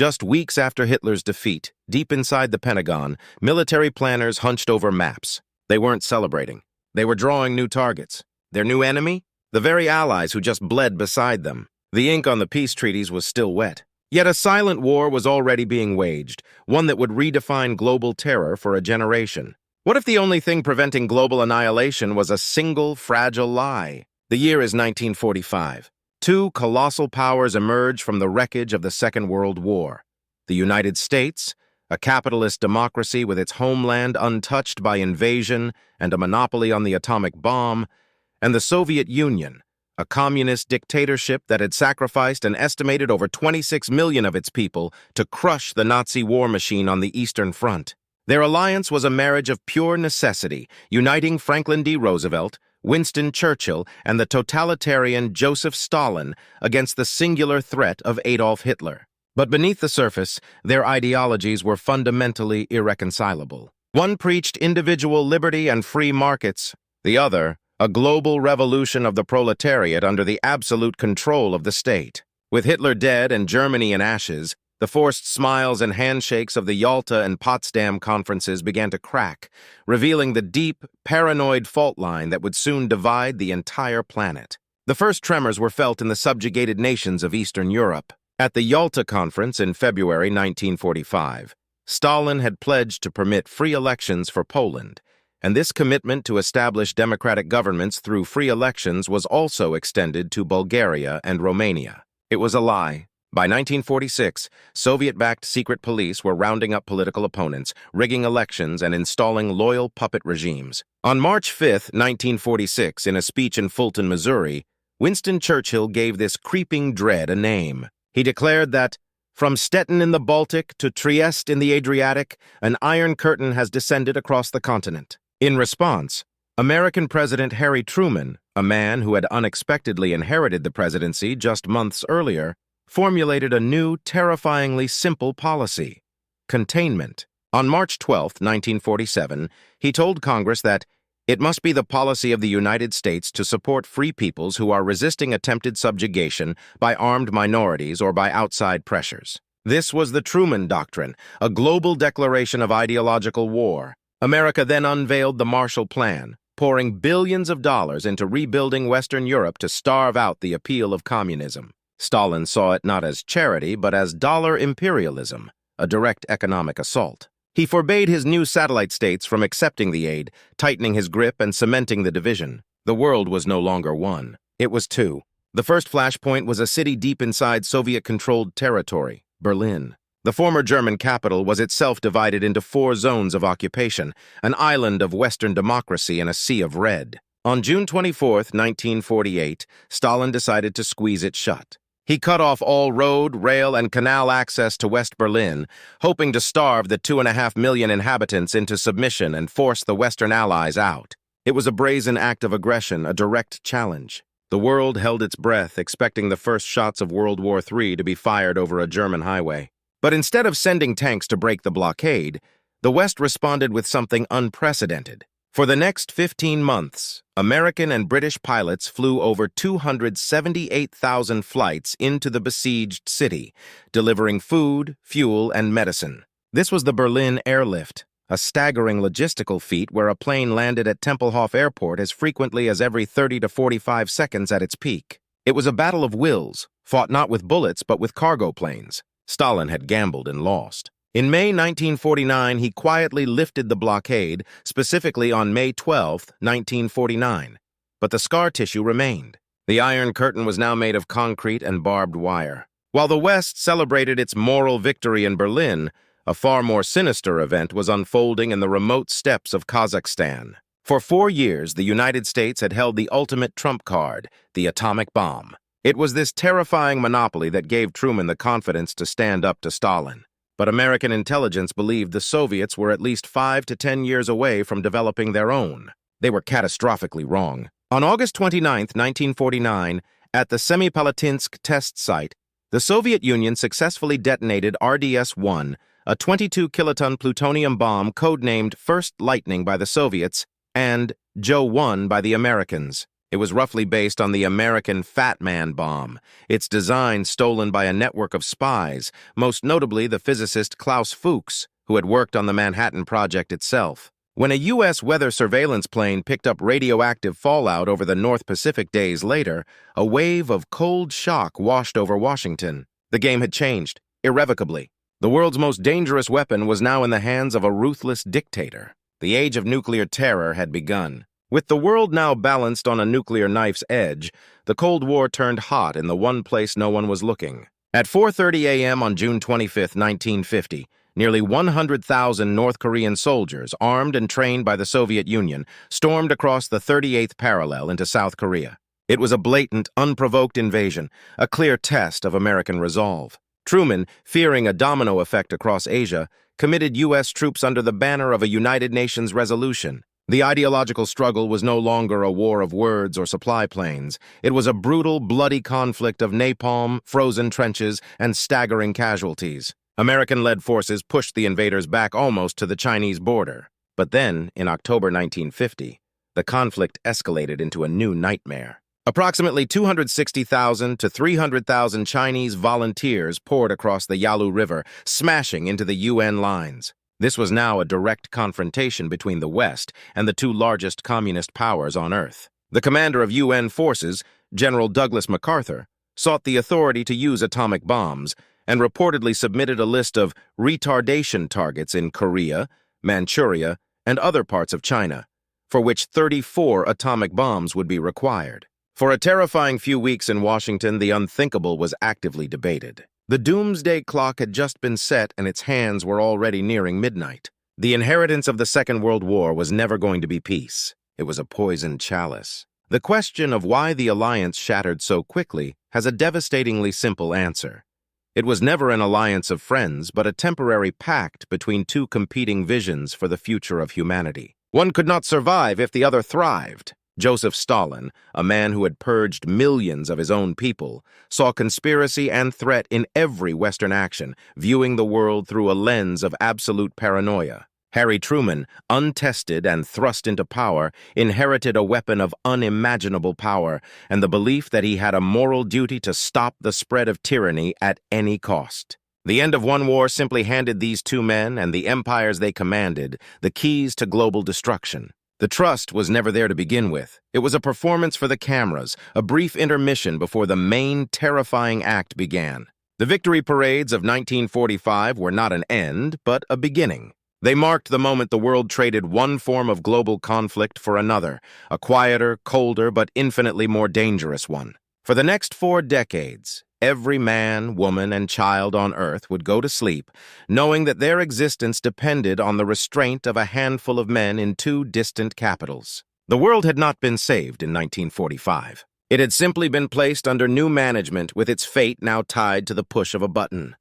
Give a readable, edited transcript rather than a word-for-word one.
Just weeks after Hitler's defeat, deep inside the Pentagon, military planners hunched over maps. They weren't celebrating. They were drawing new targets. Their new enemy? The very allies who just bled beside them. The ink on the peace treaties was still wet. Yet a silent war was already being waged, one that would redefine global terror for a generation. What if the only thing preventing global annihilation was a single, fragile lie? The year is 1945. Two colossal powers emerge from the wreckage of the Second World War. The United States, a capitalist democracy with its homeland untouched by invasion and a monopoly on the atomic bomb, and the Soviet Union, a communist dictatorship that had sacrificed an estimated over 26 million of its people to crush the Nazi war machine on the Eastern Front. Their alliance was a marriage of pure necessity, uniting Franklin D. Roosevelt, Winston Churchill, and the totalitarian Joseph Stalin against the singular threat of Adolf Hitler. But beneath the surface, their ideologies were fundamentally irreconcilable. One preached individual liberty and free markets, the other, a global revolution of the proletariat under the absolute control of the state. With Hitler dead and Germany in ashes, the forced smiles and handshakes of the Yalta and Potsdam conferences began to crack, revealing the deep, paranoid fault line that would soon divide the entire planet. The first tremors were felt in the subjugated nations of Eastern Europe. At the Yalta Conference in February 1945, Stalin had pledged to permit free elections for Poland, and this commitment to establish democratic governments through free elections was also extended to Bulgaria and Romania. It was a lie. By 1946, Soviet-backed secret police were rounding up political opponents, rigging elections, and installing loyal puppet regimes. On March 5, 1946, in a speech in Fulton, Missouri, Winston Churchill gave this creeping dread a name. He declared that, "From Stettin in the Baltic to Trieste in the Adriatic, an iron curtain has descended across the continent." In response, American President Harry Truman, a man who had unexpectedly inherited the presidency just months earlier, formulated a new, terrifyingly simple policy: containment. On March 12, 1947, he told Congress that it must be the policy of the United States to support free peoples who are resisting attempted subjugation by armed minorities or by outside pressures. This was the Truman Doctrine, a global declaration of ideological war. America then unveiled the Marshall Plan, pouring billions of dollars into rebuilding Western Europe to starve out the appeal of communism. Stalin saw it not as charity, but as dollar imperialism, a direct economic assault. He forbade his new satellite states from accepting the aid, tightening his grip and cementing the division. The world was no longer one. It was two. The first flashpoint was a city deep inside Soviet-controlled territory, Berlin. The former German capital was itself divided into 4 zones of occupation, an island of Western democracy in a sea of red. On June 24, 1948, Stalin decided to squeeze it shut. He cut off all road, rail, and canal access to West Berlin, hoping to starve the 2.5 million inhabitants into submission and force the Western Allies out. It was a brazen act of aggression, a direct challenge. The world held its breath, expecting the first shots of World War III to be fired over a German highway. But instead of sending tanks to break the blockade, the West responded with something unprecedented. For the next 15 months, American and British pilots flew over 278,000 flights into the besieged city, delivering food, fuel, and medicine. This was the Berlin Airlift, a staggering logistical feat where a plane landed at Tempelhof Airport as frequently as every 30 to 45 seconds at its peak. It was a battle of wills, fought not with bullets but with cargo planes. Stalin had gambled and lost. In May 1949, he quietly lifted the blockade, specifically on May 12, 1949. But the scar tissue remained. The Iron Curtain was now made of concrete and barbed wire. While the West celebrated its moral victory in Berlin, a far more sinister event was unfolding in the remote steppes of Kazakhstan. For 4 years, the United States had held the ultimate trump card, the atomic bomb. It was this terrifying monopoly that gave Truman the confidence to stand up to Stalin. But American intelligence believed the Soviets were at least 5 to 10 years away from developing their own. They were catastrophically wrong. On August 29, 1949, at the Semipalatinsk test site, the Soviet Union successfully detonated RDS-1, a 22-kiloton plutonium bomb codenamed First Lightning by the Soviets and Joe 1 by the Americans. It was roughly based on the American Fat Man bomb, its design stolen by a network of spies, most notably the physicist Klaus Fuchs, who had worked on the Manhattan Project itself. When a U.S. weather surveillance plane picked up radioactive fallout over the North Pacific days later, a wave of cold shock washed over Washington. The game had changed, irrevocably. The world's most dangerous weapon was now in the hands of a ruthless dictator. The age of nuclear terror had begun. With the world now balanced on a nuclear knife's edge, the Cold War turned hot in the one place no one was looking. At 4:30 a.m. on June 25, 1950, nearly 100,000 North Korean soldiers, armed and trained by the Soviet Union, stormed across the 38th parallel into South Korea. It was a blatant, unprovoked invasion, a clear test of American resolve. Truman, fearing a domino effect across Asia, committed U.S. troops under the banner of a United Nations resolution. The ideological struggle was no longer a war of words or supply planes. It was a brutal, bloody conflict of napalm, frozen trenches, and staggering casualties. American-led forces pushed the invaders back almost to the Chinese border. But then, in October 1950, the conflict escalated into a new nightmare. Approximately 260,000 to 300,000 Chinese volunteers poured across the Yalu River, smashing into the UN lines. This was now a direct confrontation between the West and the two largest communist powers on Earth. The commander of UN forces, General Douglas MacArthur, sought the authority to use atomic bombs and reportedly submitted a list of retardation targets in Korea, Manchuria, and other parts of China, for which 34 atomic bombs would be required. For a terrifying few weeks in Washington, the unthinkable was actively debated. The doomsday clock had just been set and its hands were already nearing midnight. The inheritance of the Second World War was never going to be peace. It was a poisoned chalice. The question of why the alliance shattered so quickly has a devastatingly simple answer. It was never an alliance of friends, but a temporary pact between two competing visions for the future of humanity. One could not survive if the other thrived. Joseph Stalin, a man who had purged millions of his own people, saw conspiracy and threat in every Western action, viewing the world through a lens of absolute paranoia. Harry Truman, untested and thrust into power, inherited a weapon of unimaginable power and the belief that he had a moral duty to stop the spread of tyranny at any cost. The end of one war simply handed these two men and the empires they commanded the keys to global destruction. The trust was never there to begin with. It was a performance for the cameras, a brief intermission before the main terrifying act began. The victory parades of 1945 were not an end, but a beginning. They marked the moment the world traded one form of global conflict for another, a quieter, colder, but infinitely more dangerous one. For the next 4 decades, every man, woman, and child on Earth would go to sleep, knowing that their existence depended on the restraint of a handful of men in 2 distant capitals. The world had not been saved in 1945. It had simply been placed under new management with its fate now tied to the push of a button.